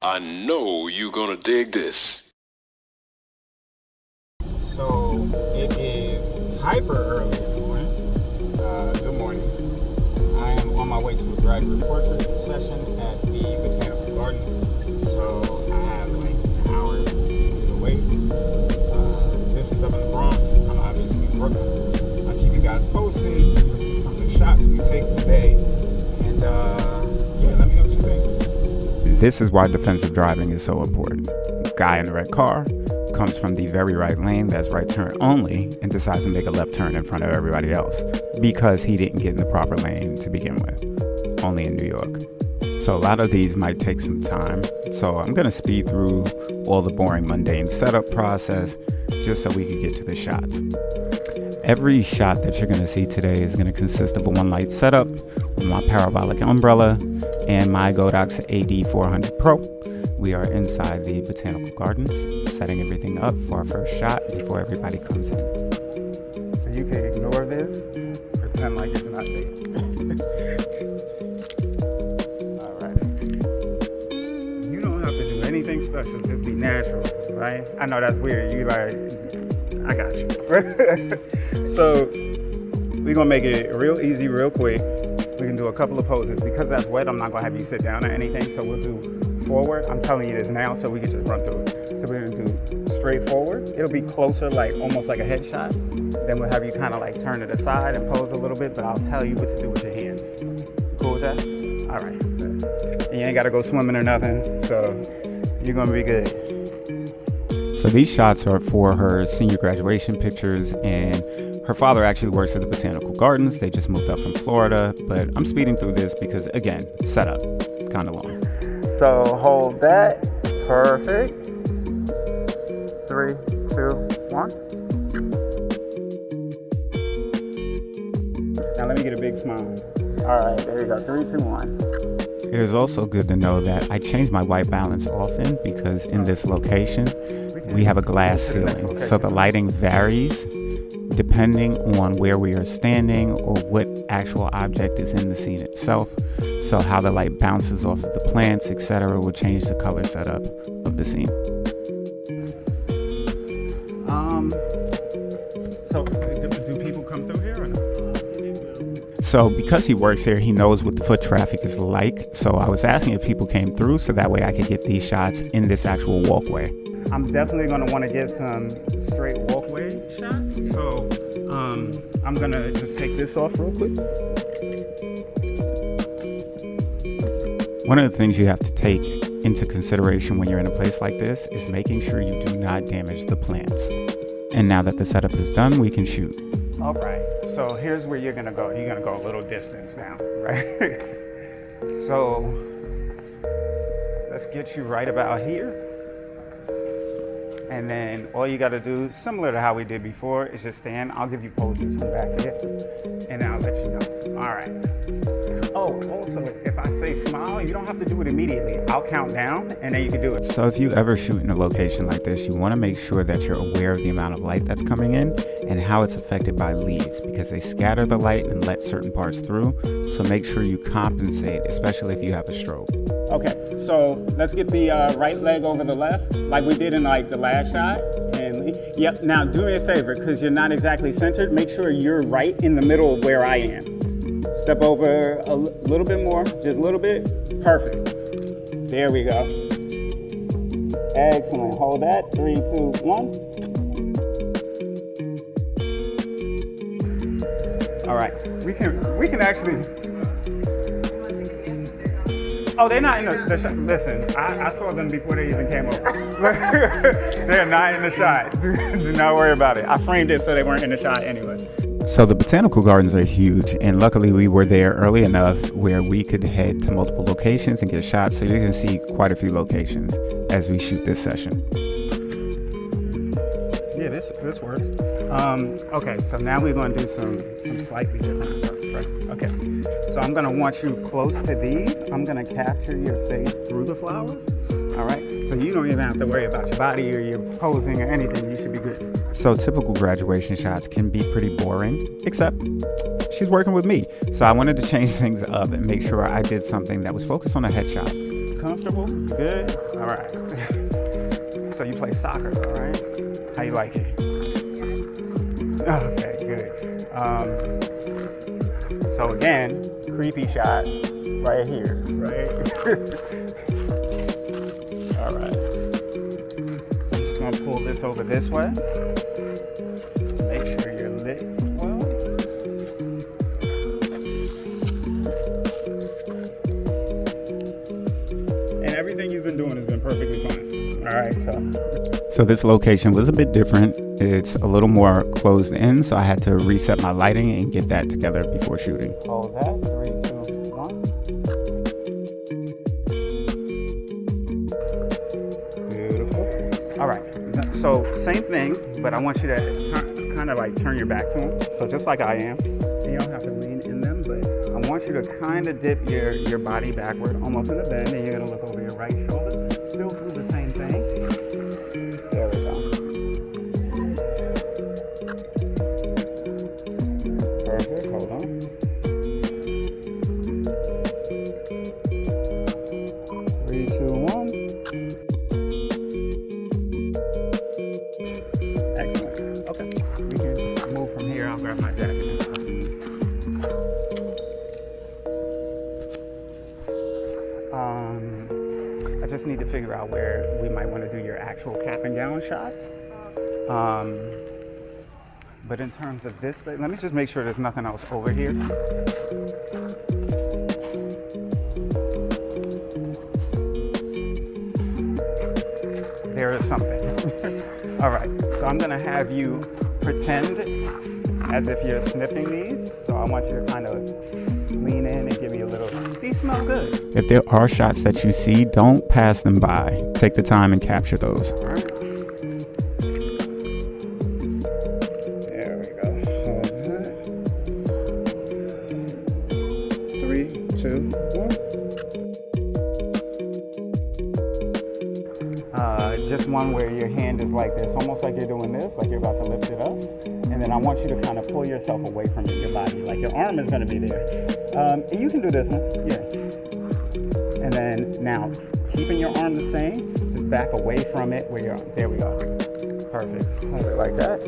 I know you're gonna dig this. So it is hyper early in the morning. Good morning. I am on my way to a graduate portrait session at the Botanical Gardens. So I have like an hour either way. This is up in the Bronx. I'm obviously in Brooklyn. I'll keep you guys posted. You'll see some of the shots we take today. And yeah, let me know what you think. This is why defensive driving is so important. Guy in the red car comes from the very right lane that's right turn only and decides to make a left turn in front of everybody else because he didn't get in the proper lane to begin with, only in New York. So a lot of these might take some time. So I'm going to speed through all the boring, mundane setup process just so we can get to the shots. Every shot that you're going to see today is going to consist of a one light setup with my parabolic umbrella and my Godox AD400 Pro. We are inside the Botanical Gardens, setting everything up for our first shot before everybody comes in. So you can ignore this, pretend like it's not there. All right. You don't have to do anything special, just be natural, right? I know that's weird. You like, I got you. So we're gonna make it real easy, real quick. We can do a couple of poses. Because that's wet, I'm not gonna have you sit down or anything, so we'll do forward. I'm telling you this now so we can just run through it. So we're gonna do straight forward. It'll be closer, like almost like a headshot. Then we'll have you kind of like turn it aside and pose a little bit, but I'll tell you what to do with your hands. Cool with that? All right. And you ain't gotta go swimming or nothing, so you're gonna be good. So these shots are for her senior graduation pictures, and her father actually works at the Botanical Gardens. They just moved up from Florida, but I'm speeding through this because, again, setup, kind of long. So hold that. Perfect. 3, 2, 1. Now let me get a big smile. All right, there you go. 3, 2, 1. It is also good to know that I change my white balance often because in this location, we have a glass ceiling. So the lighting varies depending on where we are standing or what actual object is in the scene itself. So how the light bounces off of the plants, etc., will change the color setup of the scene. So do people come through here or not? So because he works here, he knows what the foot traffic is like. So I was asking if people came through so that way I could get these shots in this actual walkway. I'm definitely going to want to get some straight walkway shots. So I'm going to just take this off real quick. One of the things you have to take into consideration when you're in a place like this is making sure you do not damage the plants. And now that the setup is done, we can shoot. All right, so here's where you're gonna go. You're gonna go a little distance now, right? So let's get you right about here. And then all you gotta do, similar to how we did before, is just stand. I'll give you poses from back here, and then I'll let you know. All right. Oh, also, if I say smile, you don't have to do it immediately. I'll count down, and then you can do it. So if you ever shoot in a location like this, you want to make sure that you're aware of the amount of light that's coming in and how it's affected by leaves, because they scatter the light and let certain parts through. So make sure you compensate, especially if you have a strobe. Okay, so let's get the right leg over the left, like we did in like the last shot. And yep, now do me a favor, because you're not exactly centered. Make sure you're right in the middle of where I am. Step over a little bit more, just a little bit. Perfect. There we go. Excellent. Hold that. 3, 2, 1. All right. We can actually. Oh, they're not in the shot. Listen, I saw them before they even came over. They're not in the shot. Do not worry about it. I framed it so they weren't in the shot anyway. So the Botanical Gardens are huge, and luckily we were there early enough where we could head to multiple locations and get shots, so you can see quite a few locations as we shoot this session. Yeah, this works. Okay, so now we're going to do some slightly different stuff, right? Okay, so I'm going to want you close to these. I'm going to capture your face through the flowers. All right, so you don't even have to worry about your body or your posing or anything. You should be good. So typical graduation shots can be pretty boring, except she's working with me. So I wanted to change things up and make sure I did something that was focused on a headshot. comfortable? Good? All right. So you play soccer, all right? How you like it? Okay, good. So again, creepy shot right here, right? All right. I'm just gonna pull this over this way. Make sure you're lit well. And everything you've been doing has been perfectly fine. All right, so this location was a bit different. It's a little more closed in, so I had to reset my lighting and get that together before shooting. Hold that. 3, 2, 1. Beautiful. All right. So same thing, but I want you to kind of like turn your back to them. So just like I am, you don't have to lean in them, but I want you to kind of dip your body backward, almost in a bend, and you're gonna look over your right shoulder. Still do the same thing. There we go. Perfect. Hold on. Three, 2, 1. Excellent. Okay. We can move from here. I'll grab my jacket and stuff. I just need to figure out where we might want to do your actual cap and gown shots. But in terms of this, let me just make sure there's nothing else over here. There is something. All right, so I'm gonna have you pretend as if you're sniffing these. So I want you to kind of lean in and give me a little, these smell good. If there are shots that you see, don't pass them by. Take the time and capture those. All right. There we go. Hold that. 3, 2, 1. Just one where your hand is like this, almost like you're doing this, like you're about to lift it up. And then I want you to kind of pull yourself away from your body, like your arm is going to be there. And you can do this one, yeah. And then now, keeping your arm the same, just back away from it where you're, there we go. Perfect. Hold it like that.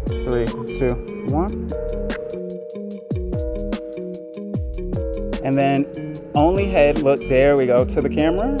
3, 2, 1. And then only head, look, there we go, to the camera.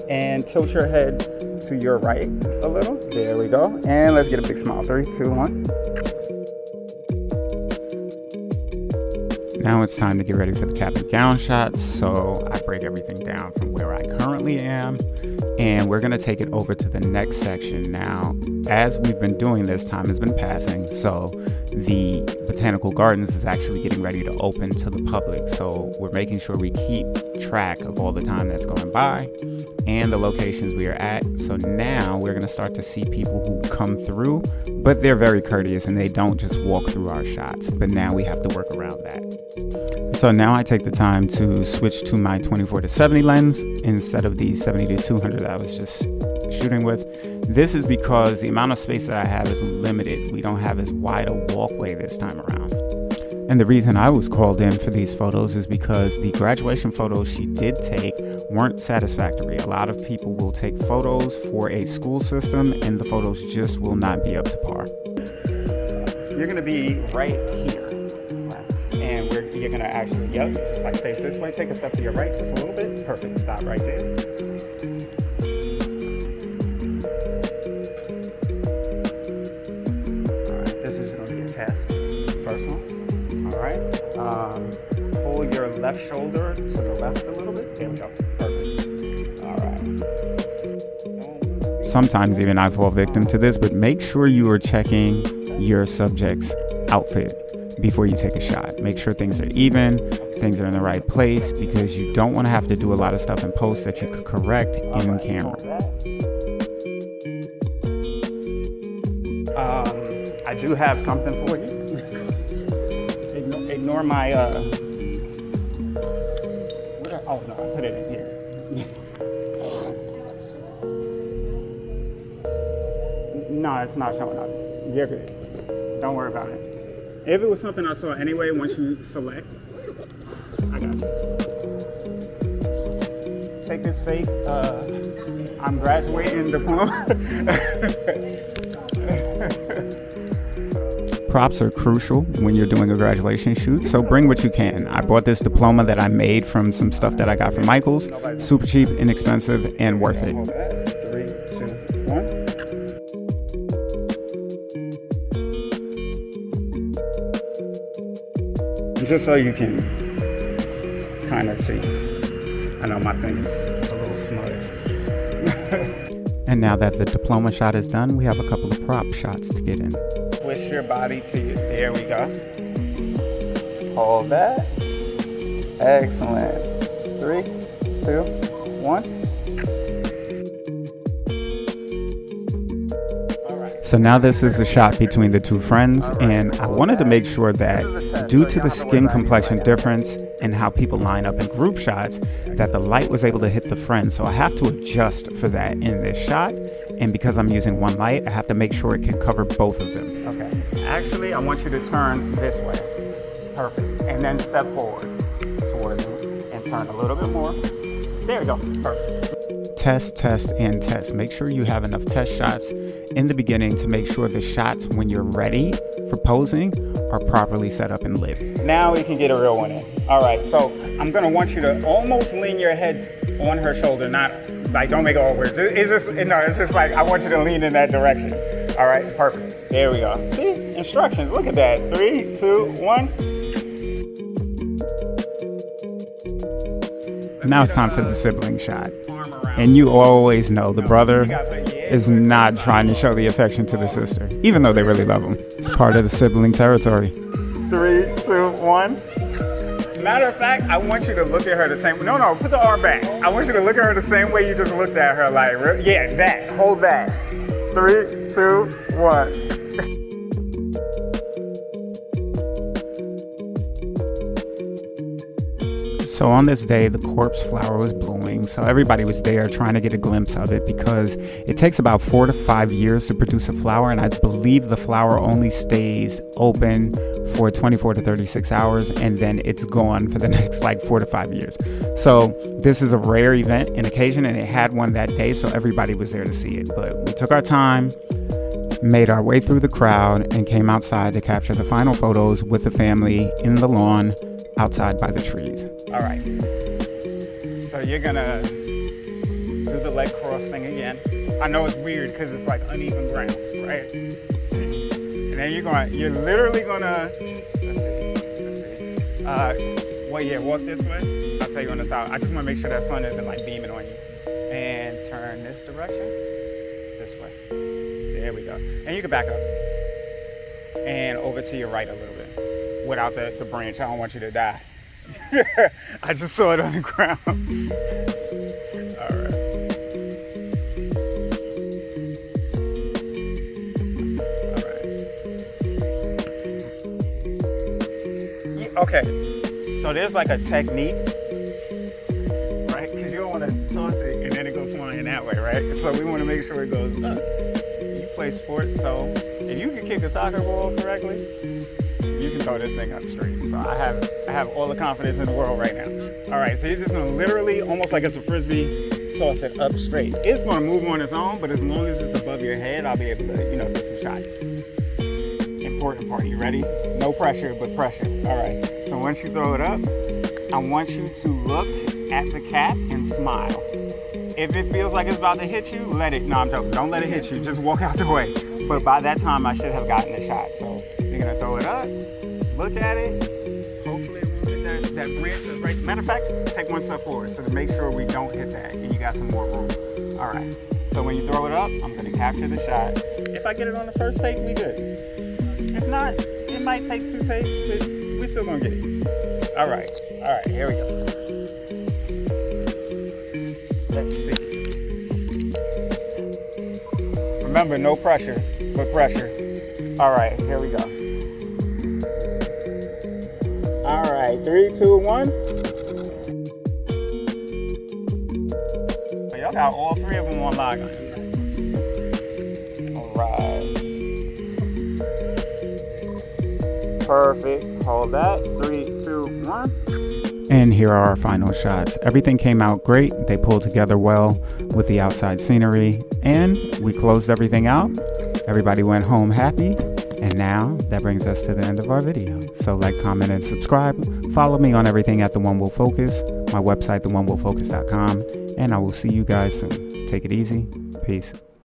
And tilt your head to your right a little. There we go. And let's get a big smile. 3, 2, 1. Now it's time to get ready for the cap and gown shots. So I break everything down from where I currently am, and we're gonna take it over to the next section. Now, as we've been doing this, time has been passing. So the Botanical Gardens is actually getting ready to open to the public. So we're making sure we keep track of all the time that's going by and the locations we are at. So now we're gonna start to see people who come through, but they're very courteous and they don't just walk through our shots. But now we have to work around that. So now I take the time to switch to my 24-70 lens instead of the 70-200 that I was just shooting with. This is because the amount of space that I have is limited. We don't have as wide a walkway this time around. And the reason I was called in for these photos is because the graduation photos she did take weren't satisfactory. A lot of people will take photos for a school system and the photos just will not be up to par. You're gonna be right here. And you're gonna actually, yep, just like face this way. Take a step to your right just a little bit. Perfect, stop right there. All right, this is gonna be a test. First one. All right, pull your left shoulder to the left a little bit. There we go, perfect. All right. Sometimes even I fall victim to this, but make sure you are checking your subject's outfit before you take a shot. Make sure things are even, things are in the right place, because you don't want to have to do a lot of stuff in post that you could correct in camera. I do have something for you. Ignore my, oh no, I put it in here. No, it's not showing up. You're good. Don't worry about it. If it was something I saw anyway, once you select, I got you. take this fake I'm graduating diploma. Props are crucial when you're doing a graduation shoot, so bring what you can. I bought this diploma that I made from some stuff that I got from Michael's. Super cheap, inexpensive, and worth it. 3, 2, 1. Just so you can kind of see. I know my thing's a little smudged. And now that the diploma shot is done, we have a couple of prop shots to get in. Twist your body to you. There we go. Hold that. Excellent. 3, 2, 1. So now this is the shot between the two friends, and I wanted to make sure that due to the skin complexion difference and how people line up in group shots, that the light was able to hit the friends. So I have to adjust for that in this shot. And because I'm using one light, I have to make sure it can cover both of them. Okay. Actually, I want you to turn this way. Perfect. And then step forward towards me and turn a little bit more. There we go. Perfect. Test, test, and test. Make sure you have enough test shots in the beginning to make sure the shots, when you're ready for posing, are properly set up and lit. Now we can get a real one in. All right, so I'm gonna want you to almost lean your head on her shoulder, not like, don't make it all weird. It's just like, I want you to lean in that direction. All right, perfect. There we go. See, instructions, look at that. 3, 2, 1. Now it's time for the sibling shot. And you always know the brother is not trying to show the affection to the sister, even though they really love him. It's part of the sibling territory. 3, 2, 1. Matter of fact, I want you to look at her the same. No, put the arm back. I want you to look at her the same way you just looked at her. Like, yeah, that. Hold that. 3, 2, 1. So on this day, the corpse flower was blooming, so everybody was there trying to get a glimpse of it because it takes about 4 to 5 years to produce a flower, and I believe the flower only stays open for 24 to 36 hours, and then it's gone for the next 4 to 5 years. So this is a rare event and occasion, and it had one that day, so everybody was there to see it. But we took our time, made our way through the crowd, and came outside to capture the final photos with the family in the lawn outside by the trees. All right, so you're gonna do the leg cross thing again. I know it's weird because it's like uneven ground, right? And then you're literally gonna, let's see. Walk this way. I'll tell you on the side. I just wanna make sure that sun isn't beaming on you. And turn this direction, this way. There we go. And you can back up. And over to your right a little bit. Without the branch, I don't want you to die. I just saw it on the ground. All right. Okay, so there's a technique, right? Because you don't want to toss it and then it goes flying that way, right? So we want to make sure it goes up. You play sports, so if you can kick a soccer ball correctly, you can throw this thing up straight. So I have all the confidence in the world right now. All right, so you're just gonna literally, almost like it's a Frisbee, toss it up straight. It's gonna move on its own, but as long as it's above your head, I'll be able to, do some shots. Important part, you ready? No pressure, but pressure. All right, so once you throw it up, I want you to look at the cap and smile. If it feels like it's about to hit you, let it, no, I'm joking, don't let it hit you, just walk out the way. But by that time, I should have gotten a shot. So you're gonna throw it up, look at it, hopefully it won't hit that branch that's right. Matter of fact, take one step forward so to make sure we don't hit that and you got some more room. All right, so when you throw it up, I'm gonna capture the shot. If I get it on the first take, we good. If not, it might take 2 takes, but we still gonna get it. All right, here we go. Let's see. Remember, no pressure, but pressure. All right, here we go. All right, 3, 2, 1. Y'all got all 3 of them on log on. All right. Perfect. Hold that. 3, 2, 1. And here are our final shots. Everything came out great. They pulled together well with the outside scenery, and we closed everything out. Everybody went home happy. And now that brings us to the end of our video. So like, comment, and subscribe. Follow me on everything at The One Will Focus, my website, theonewillfocus.com, and I will see you guys soon. Take it easy. Peace.